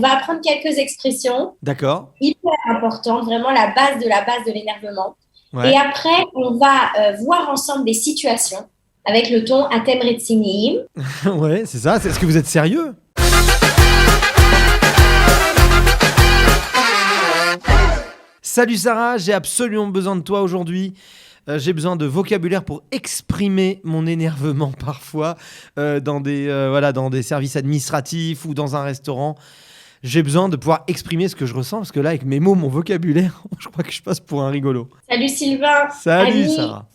On va apprendre quelques expressions D'accord. hyper importantes, vraiment la base de l'énervement. Et Ouais. après, on va voir ensemble des situations avec le ton Atem Retsinim. Ouais, c'est ça. Est-ce que vous êtes sérieux? Salut Sarah, j'ai absolument besoin de toi aujourd'hui. J'ai besoin de vocabulaire pour exprimer mon énervement parfois dans des services administratifs ou dans un restaurant. J'ai besoin de pouvoir exprimer ce que je ressens parce que là, avec mes mots, mon vocabulaire, je crois que je passe pour un rigolo. Salut Sylvain, Salut Sarah.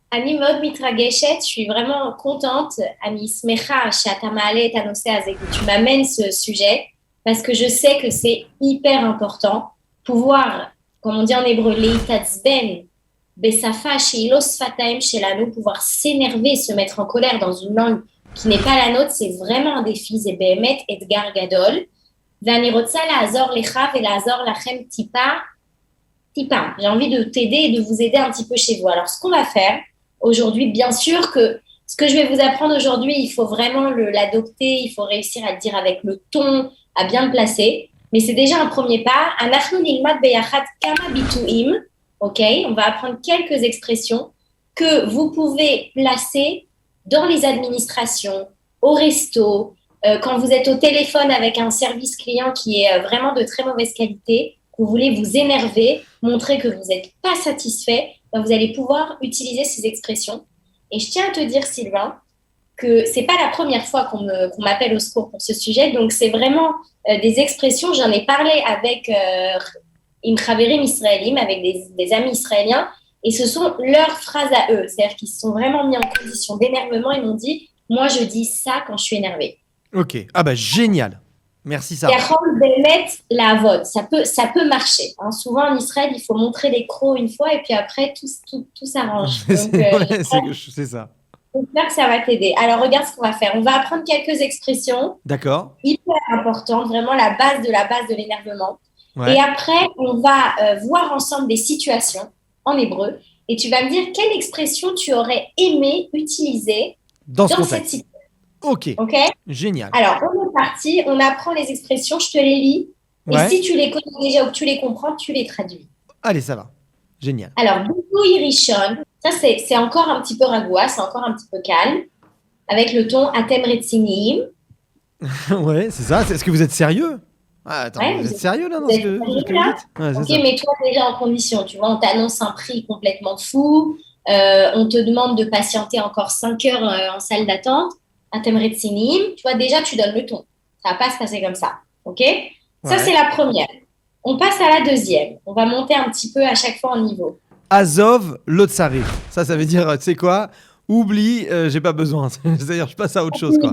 Ani Maud Mitrageshet, je suis vraiment contente, Ani Smecha, Shatamale et Tanose Azek, que tu m'amènes ce sujet parce que je sais que c'est hyper important pouvoir, comme on dit en hébreu, leitatzben, besafa sheilos fataim shelanu, pouvoir s'énerver, se mettre en colère dans une langue qui n'est pas la nôtre, c'est vraiment un défi, c'est behemet etgar gadol. Vani rotsa la'azor lecha ve'la'azor lachem tipa. J'ai envie de t'aider et de vous aider un petit peu chez vous. Alors, ce qu'on va faire aujourd'hui, bien sûr que ce que je vais vous apprendre aujourd'hui, il faut vraiment l'adopter, il faut réussir à le dire avec le ton, à bien le placer. Mais c'est déjà un premier pas. Anachnu nilmad beyachad kama bituim. OK, on va apprendre quelques expressions que vous pouvez placer dans les administrations, au resto, quand vous êtes au téléphone avec un service client qui est vraiment de très mauvaise qualité, vous voulez vous énerver, montrer que vous n'êtes pas satisfait, ben vous allez pouvoir utiliser ces expressions. Et je tiens à te dire, Sylvain, que ce n'est pas la première fois qu'on m'appelle au secours pour ce sujet. Donc, c'est vraiment des expressions. J'en ai parlé avec Imchaverim Israélim, avec des amis israéliens. Et ce sont leurs phrases à eux. C'est-à-dire qu'ils se sont vraiment mis en condition d'énervement. Ils m'ont dit, moi, je dis ça quand je suis énervée. Ok. Ah bah génial. Merci Sarah. La vote, ça peut marcher. Hein. Souvent en Israël, il faut montrer les crocs une fois et puis après tout s'arrange. Donc, C'est ça. j'espère que ça va t'aider. Alors regarde ce qu'on va faire. On va apprendre quelques expressions D'accord. hyper importantes, vraiment la base de l'énervement. Ouais. Et après, on va voir ensemble des situations en hébreu et tu vas me dire quelle expression tu aurais aimé utiliser dans cette contexte. situation. Ok. Ok. Génial. Alors, on est parti, on apprend les expressions, je te les lis. Ouais. Et si tu les connais déjà ou que tu les comprends, tu les traduis. Allez, ça va. Génial. Alors, Boutou Rishon, ça c'est encore un petit peu ragoua, c'est encore un petit peu calme, avec le ton Atem Retsinim. Ouais, c'est ça. Est-ce que vous êtes sérieux? Ah, attends, Ouais, vous êtes sérieux là dans ce que vous dites? Ouais, ok, ça. mets-toi déjà en condition. Tu vois, on t'annonce un prix complètement fou. On te demande de patienter encore 5 heures en salle d'attente. Atem Retsinim. Tu vois, déjà, tu donnes le ton. Ça va pas se passer comme ça. Ok? Ça, c'est la première. On passe à la deuxième. On va monter un petit peu à chaque fois en niveau. Azov Lotsari. Ça veut dire, tu sais quoi? Oublie, j'ai pas besoin. C'est-à-dire, je passe à autre chose, quoi.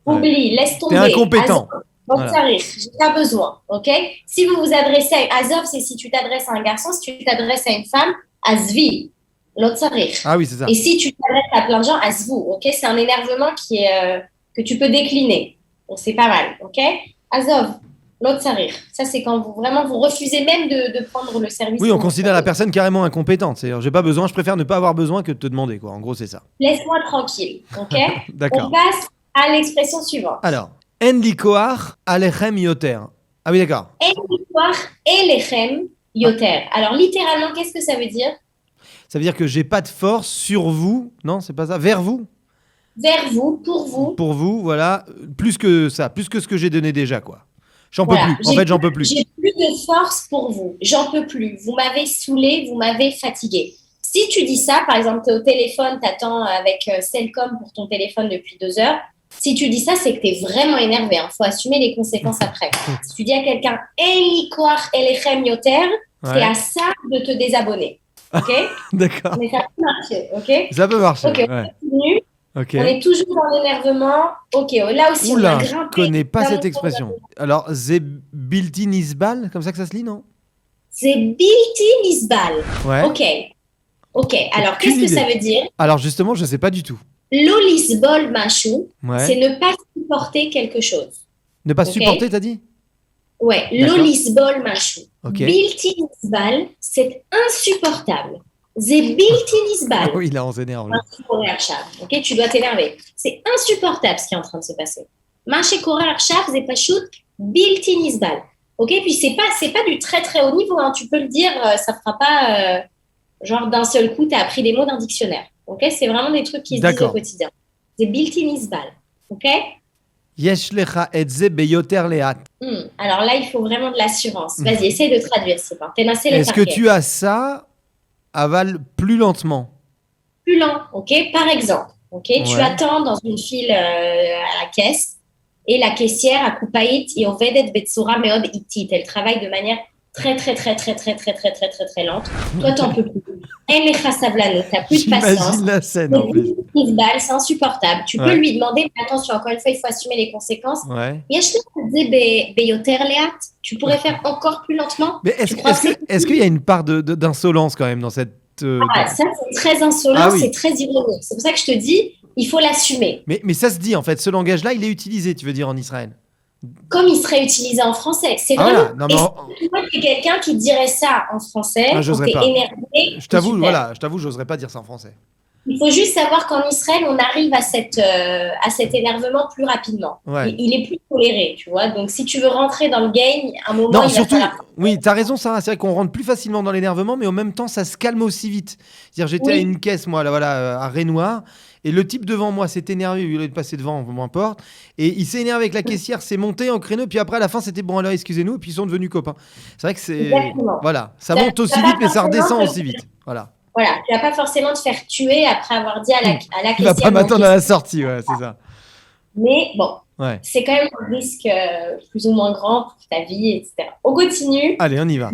Oublie, laisse tomber. T'es incompétent. Voilà. J'ai pas besoin, ok? Si vous vous adressez à Azov, c'est si tu t'adresses à un garçon. Si tu t'adresses à une femme, Azvi, Lotsarich. Ah oui, c'est ça. Et si tu t'adresses à plein de gens, Azvu, ok? C'est un énervement que tu peux décliner. Donc, c'est pas mal, ok? Azov, Lotsarich. Ça, c'est quand vous refusez même de prendre le service. Oui, on considère la personne carrément incompétente. C'est-à-dire, j'ai pas besoin, je préfère ne pas avoir besoin que de te demander, quoi. En gros, c'est ça. Laisse-moi tranquille, ok? D'accord. On passe à l'expression suivante. Alors, En likoar alechem yoter. Ah oui, d'accord. En likoar elechem yoter. Alors, littéralement, qu'est-ce que ça veut dire? Ça veut dire que j'ai pas de force sur vous. Non, c'est pas ça. Vers vous. Vers vous, pour vous. Pour vous, voilà. Plus que ça, plus que ce que j'ai donné déjà, quoi. J'en peux plus. En fait, j'en peux plus. J'ai plus de force pour vous. J'en peux plus. Vous m'avez saoulé, vous m'avez fatigué. Si tu dis ça, par exemple, tu es au téléphone, tu attends avec Cellcom pour ton téléphone depuis 2 heures. Si tu dis ça, c'est que tu es vraiment énervé. Il faut assumer les conséquences après. Si tu dis à quelqu'un « Elikoar elechem yoter », c'est à ça de te désabonner. Ok? D'accord. Mais ça peut marcher. Ok? Ça peut marcher. Ok, on continue. Okay. On est toujours dans l'énervement. Ok, là aussi, oula, on a grimpé. Je connais pas cette expression. Alors, Zebilti Nisbal, comme ça que ça se lit, non? Zebilti Nisbal. Ouais. Ok, alors qu'est-ce que ça veut dire? Alors justement, je sais pas du tout. L'olisbol machou, ouais. C'est ne pas supporter quelque chose. Ne pas supporter, t'as dit? Ouais, l'olisbol machou. Okay. Bilti Nisbal, c'est insupportable. Zebilti Nisbal. Ah oui, là, on s'énerve. Ok, tu dois t'énerver. C'est insupportable ce qui est en train de se passer. Marché Koral Archav, c'est pas shoot, Bilti nisbal. Ok, puis c'est pas du très très haut niveau, hein. Tu peux le dire, ça ne fera pas genre d'un seul coup, tu as appris des mots d'un dictionnaire. Ok, c'est vraiment des trucs qui se disent au D'accord. quotidien. C'est bilti nisbal. Ok. Yesh lecha et ze beyoter leat. Alors là, il faut vraiment de l'assurance. Vas-y, essaye de traduire, c'est pas. T'es les Est-ce que targets. tu as ça, avale plus lentement? Plus lent, ok? Par exemple, ok? Tu Ouais. attends dans une file à la caisse et la caissière a coupait et ovedet betsura meod itit. Elle travaille de manière très, très, très, très, très, très, très, très, très, très lente. Toi, t'en peux plus. Elle est chassablano, t'as plus de patience. J'imagine la scène Mais en plus. il se balle, c'est insupportable. Tu peux Ouais. lui demander, mais attention, encore une fois, il faut assumer les conséquences. Ouais. Beyoter leat, tu pourrais faire encore plus lentement. Mais Tu crois que c'est est-ce qu'il y a une part d'insolence quand même dans cette. ah, ça, c'est très Ah insolent, c'est oui. très ironique. C'est pour ça que je te dis, il faut l'assumer. Mais ça se dit en fait, ce langage-là, il est utilisé, tu veux dire, en Israël. Comme il serait utilisé en français. C'est Ah vraiment. voilà, non mais Et si toi, tu es quelqu'un qui dirait ça en français, quand j'oserais tu es pas. énervé, c'est super. Je t'avoue, j'oserais pas dire ça en français. Il faut juste savoir qu'en Israël, on arrive à cet énervement plus rapidement. Ouais. Il est plus toléré, tu vois. Donc, si tu veux rentrer dans le game, à un moment, Non, il va surtout, falloir. oui, t'as raison, Sarah. C'est vrai qu'on rentre plus facilement dans l'énervement, mais en même temps, ça se calme aussi vite. C'est-à-dire, j'étais à Oui, une caisse, moi, là, voilà, à Renoir, et le type devant moi s'est énervé, il est passé devant, peu importe, et il s'est énervé avec la caissière, s'est monté en créneau, puis après, à la fin, c'était bon, alors excusez-nous, et puis ils sont devenus copains. C'est vrai que c'est. exactement. Voilà, ça Ça monte aussi va vite, pas mais ça forcément redescend te aussi vite. Voilà. Voilà, tu vas pas forcément te faire tuer après avoir dit à la Il va pas caissière m'attendre à d'encaisser. la sortie, ouais, c'est ça. Mais bon, Ouais. c'est quand même un risque plus ou moins grand pour ta vie, etc. On continue. Allez, on y va.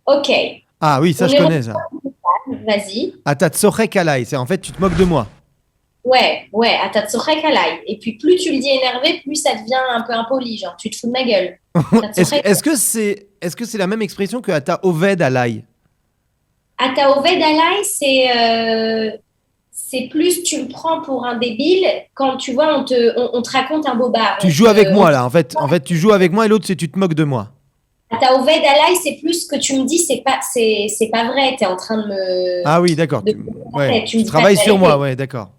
Ok, Ah oui, ça, on je est connais, ça. vas-y. Ah, t'as tsorek alai, c'est en fait, tu te moques de moi. Ouais, à ta tsorek alai. Et puis plus tu le dis énervé, plus ça devient un peu impoli, genre tu te fous de ma gueule. Ta tsorek Est-ce que c'est la même expression que ata oved alai? Ata oved alai, c'est plus tu me prends pour un débile quand tu vois on te raconte un bobard. Tu joues avec moi là, en fait, tu joues avec moi et l'autre c'est tu te moques de moi. Ata oved alai, c'est plus que tu me dis c'est pas vrai, t'es en train de Ah oui, d'accord. de Ouais, tu me tu dis pas la travailles sur moi, vérité. ouais, d'accord.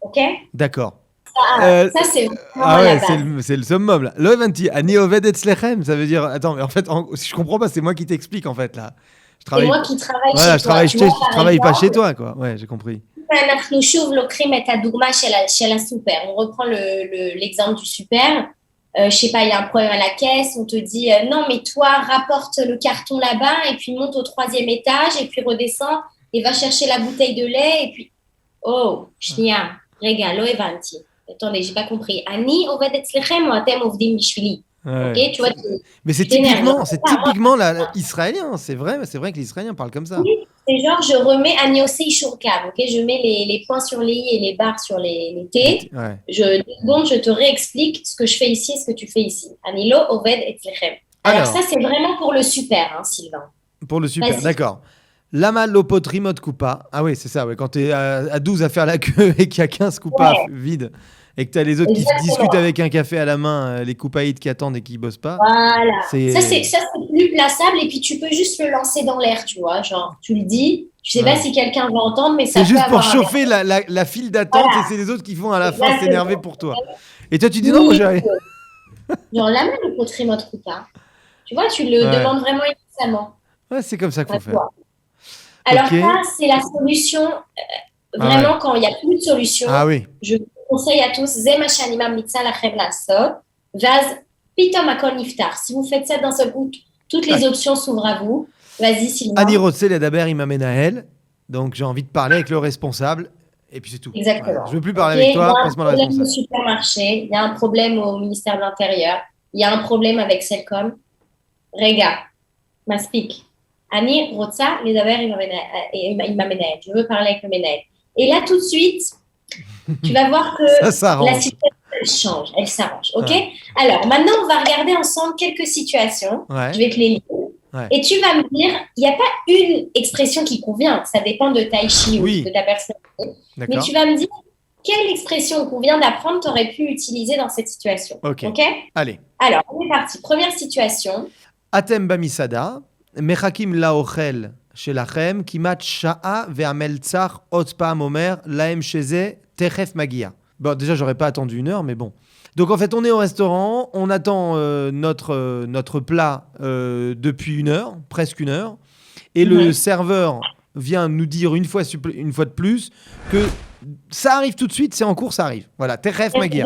Ok? D'accord. Ah, Euh, ça c'est ah vraiment la ouais, base. c'est le summum là. Lo evanti, ani oved etzlechem, ça veut dire. Attends, mais en fait, si je comprends pas, c'est moi qui t'explique en fait là. Je C'est travaille. moi qui travaille Voilà, chez toi. Tu vois, je par travaille pas chez exemple, toi, quoi. Ouais, j'ai compris. אנחנו שוב לוקחים את הדוגמה של הסופר. On reprend l'exemple du super. Je sais pas, il y a un problème à la caisse, on te dit non, mais toi, rapporte le carton là-bas et puis monte au troisième étage et puis redescend et va chercher la bouteille de lait et puis oh, שנייה, רגע, לא הבנתי. Attendez, j'ai pas compris. אני עובד אצלכם או אתם עובדים בשבילי? Ok, Ouais. tu vois, Mais tu t'énerves. Genre, c'est ah, moi, typiquement israélien. C'est vrai que les Israéliens parlent comme ça. oui, c'est genre, je remets Agnose Shurkab, ok? Je mets les points sur les i et les barres sur les t. Ouais. Je te réexplique ce que je fais ici et ce que tu fais ici. Anilo, Oved et Tzlechem. Alors, ça, Alors, c'est vraiment pour le super, hein, Sylvain. pour le super, Vas-y. d'accord. Lama lopotri mode coupa. Ah oui, c'est ça, ouais. Quand t'es à 12 à faire la queue et qu'il y a 15 coupas Ouais, vides et que t'as les autres qui se discutent exactement. avec un café à la main, les coupaïdes qui attendent et qui bossent pas, Voilà. c'est. Ça, c'est plus plaçable et puis tu peux juste le lancer dans l'air, tu vois. Genre, tu le dis. Je sais pas Ouais. si quelqu'un va entendre, mais C'est ça peut juste pour avoir un chauffer effet. la file d'attente et Voilà, c'est les autres qui font à la fin s'énerver exactement. pour toi. Et toi, tu dis non, moi Oui, j'ai. genre, la main, le potri mode coupa. Tu vois, tu le Ouais. demandes vraiment innocemment. Ouais, c'est comme ça qu'il À faut faire. toi. Alors Ok. ça, c'est la solution. Ah ouais. Vraiment, quand il n'y a plus de solution, Ah oui. je vous conseille à tous, זה מה שאני ממליצה לכם לעשות, ואז פתאום הכל נפתח. Si vous faites ça d'un seul coup, toutes les options s'ouvrent à vous. Vas-y, Annie Sylvain. Rotsel et d'Aber, il m'amène à elle. Donc j'ai envie de parler avec le responsable. Et puis c'est tout. Voilà. Je Exactement. veux plus Ok, parler avec il y toi, a un passe-moi le problème au responsable. supermarché, il y a un problème au ministère de l'Intérieur, il y a un problème avec Cellcom. Rega, m'explique. Annie Rotsa, les Aver, il m'amène à elle. Je veux parler avec le Ménel. Et là, tout de suite, tu vas voir que Ça la s'arrange. situation elle change, elle s'arrange. Ok? Ouais. Alors, maintenant, on va regarder ensemble quelques situations. Ouais. Je vais te les lire. Ouais. Et tu vas me dire, il n'y a pas une expression qui convient. Ça dépend de ta ishi ou Oui. de ta personnalité. Mais D'accord. tu vas me dire quelle expression qu'on vient d'apprendre tu aurais pu utiliser dans cette situation. Ok. Ok? Allez. Alors, on est parti. Première situation. Atem bamisada, mechakim laochel shelachem, kimat sha'a ve'ameltzach ot pa'am omer laem sheze techef magia. Bon, déjà, j'aurais pas attendu une heure, mais bon. Donc en fait, on est au restaurant, on attend notre plat depuis 1 heure, presque 1 heure, et le serveur vient nous dire une fois de plus que ça arrive tout de suite, c'est en cours, ça arrive. Voilà, Teref Magia.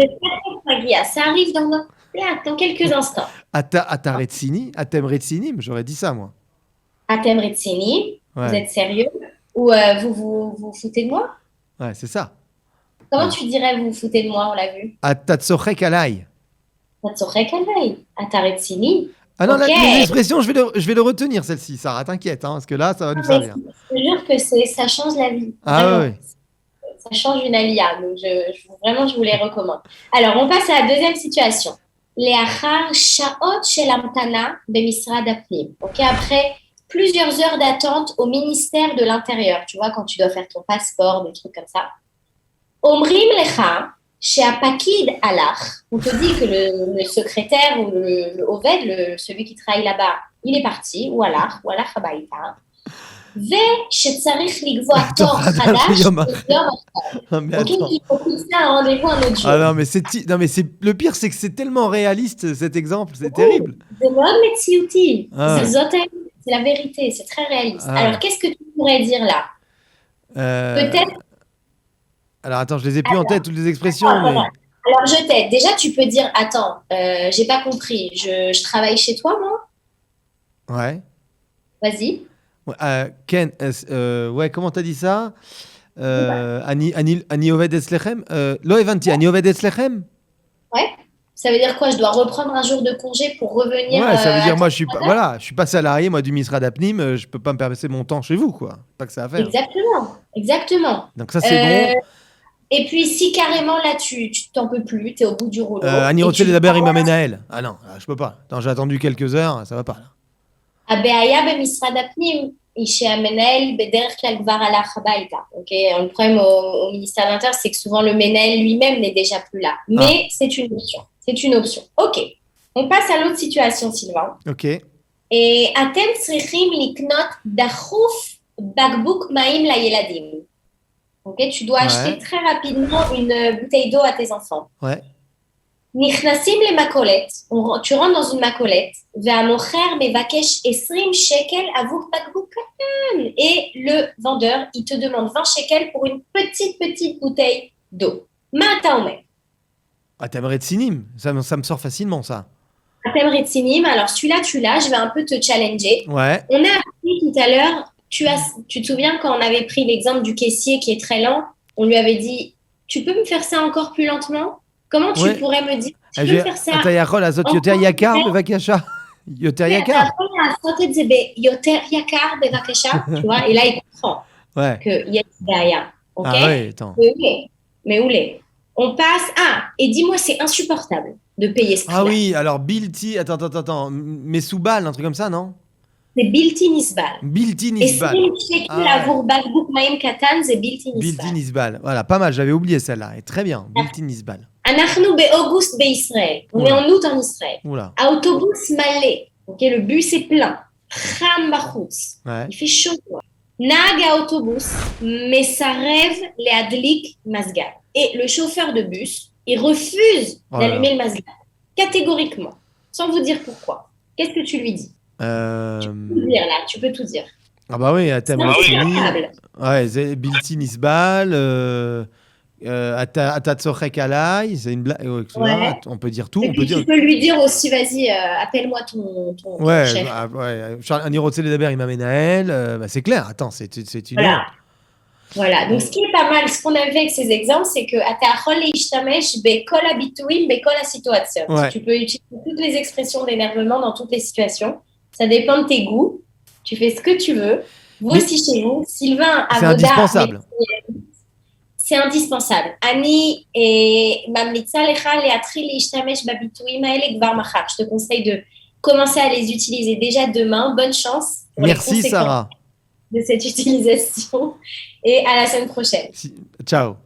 Ça arrive dans quelques instants. Ata Retsini, Atem Retzinim, j'aurais dit ça moi. Atem Retsini, Ouais. vous êtes sérieux? Ou vous foutez de moi? Ouais, c'est ça. Comment tu dirais vous foutez de moi, on l'a vu? Ata Tsorek Alai. Tatsorek Alay, Ata Retsini. Ah non, Ok. les expressions, je vais le retenir celle-ci, Sarah, t'inquiète, parce que là, ça va nous servir. Je te jure que ça change la vie. Ah Vraiment. ouais. Ça change une alia. Donc, vraiment, je vous les recommande. Alors, on passe à la deuxième situation. Leachar shaot shel amtana bemisrad apnim. Ok, après plusieurs heures d'attente au ministère de l'Intérieur, tu vois, quand tu dois faire ton passeport, des trucs comme ça. Omrim lecha sheapakid alach. On te dit que le secrétaire ou le oved, celui qui travaille là-bas, il est parti, ou alach habaïta. ושצריך לקבוע תור חדש. Mais Ok, attends. il faut fixer un rendez-vous un autre jour. Ah non, mais le pire, c'est que c'est tellement réaliste cet exemple, c'est terrible. C'est מאוד מציאותי. Ah. C'est la vérité, c'est très réaliste. Ah. Alors, qu'est-ce que tu pourrais dire là? Peut-être. Alors attends, je les ai plus en tête toutes les expressions, Attends, mais Alors, je t'aide. Déjà, tu peux dire, attends, j'ai pas compris. Je travaille chez toi, moi? ouais. Vas-y. Ken, ouais, comment t'as dit ça? Ani oved etzlechem? Lo evanti, ani oved etzlechem? Ouais. Ça veut dire quoi? Je dois reprendre un jour de congé pour revenir. Ouais, ça veut dire à moi ton je suis pas salarié moi du Misrad Apnim, je peux pas me permettre mon temps chez vous quoi. Pas que ça à faire. Exactement. Donc ça c'est bon. Et puis si carrément là tu t'en peux plus, t'es au bout du rouleau. Ani et rotsel tu daber penses im amenael. Ah non, je peux pas. Attends, j'ai attendu quelques heures, ça va pas là. הבעיה במשרד הפנים היא שהמנהל בדרך כלל כבר הלך הביתה, אוקיי? Le problème au ministère de l'Intérieur, c'est que souvent le menel lui-même n'est déjà plus là. Mais c'est une option. C'est une option. Ok. On passe à l'autre situation, Sylvain. Ok. אתם צריכים לקנות דחוף בקבוק מים לילדים. Ok, tu dois acheter très rapidement une bouteille d'eau à tes enfants. Ouais. נכנסים למכולת, tu rentres dans une מכולת, והמוכר מבקש 20 שקל עבור בקבוק קטן. Et le vendeur, il te demande 20 shekels pour une petite bouteille d'eau. מה אתה אומר? Atem Retsinim, ça me sort facilement ça. Atem Retsinim, alors celui-là, tu l'as, je vais un peu te challenger. Ouais. On a appris tout à l'heure, tu te souviens quand on avait pris l'exemple du caissier qui est très lent, on lui avait dit, tu peux me faire ça encore plus lentement? Comment tu pourrais me dire, tu peux faire ça? אתה יכול לעשות יותר יקר בבקשה? יותר יקר? אתה יכול לעשות את זה ביותר יקר בבקשה? Tu vois, et là, il comprend Ouais. qu'il y a une בעיה. Ok? Ah ouais, attends. Mais où l'est? On passe. Ah, et dis-moi, c'est insupportable de payer ce prix. Ah oui, alors Bilti, attends, Mesoubal, un truc comme ça, non? C'est בלתי נסבל. Bilti Nisbal. 20 שקל עבור בקבוק מים קטן זה בלתי נסבל. Bilti Nisbal. Voilà, pas mal, j'avais oublié celle-là. Et très bien, Bilti Nisbal. אנחנו באוגוסט בישראל. On est en août en Israël. Oula. האוטובוס מלא. Ok, le bus est plein. חם בחוץ. Ouais. Il fait chaud. נהג האוטובוס מסרב להדליק מזגן. Et le chauffeur de bus, il refuse d'allumer le mezgan, catégoriquement, sans vous dire pourquoi. Qu'est-ce que tu lui dis? Tu peux tout dire là, tu peux tout dire. Ah bah oui, Atem Retsinim. Ouais, c'est Bilti Nisbal, Ata Tsorek Alai, c'est une blague. Ouais. On peut dire tout. Et puis tu peux lui dire aussi, vas-y, appelle-moi ton chef. Ani rotsel daber im amenael, c'est clair, attends, c'est une honte. Voilà, donc ce qui est pas mal, ce qu'on a vu avec ces exemples, c'est que אתה יכול להשתמש בכל הביטויים, בכל הסיטואציות. Tu peux utiliser toutes les expressions d'énervement dans toutes les situations. Ça dépend de tes goûts. Tu fais ce que tu veux. Vous aussi chez vous. Sylvain, c'est indispensable. C'est indispensable. אני ממליצה לך להתחיל להשתמש בביטויים האלה כבר מחר. Je te conseille de commencer à les utiliser déjà demain. Bonne chance. Merci Sarah. De cette utilisation et à la semaine prochaine. Ciao.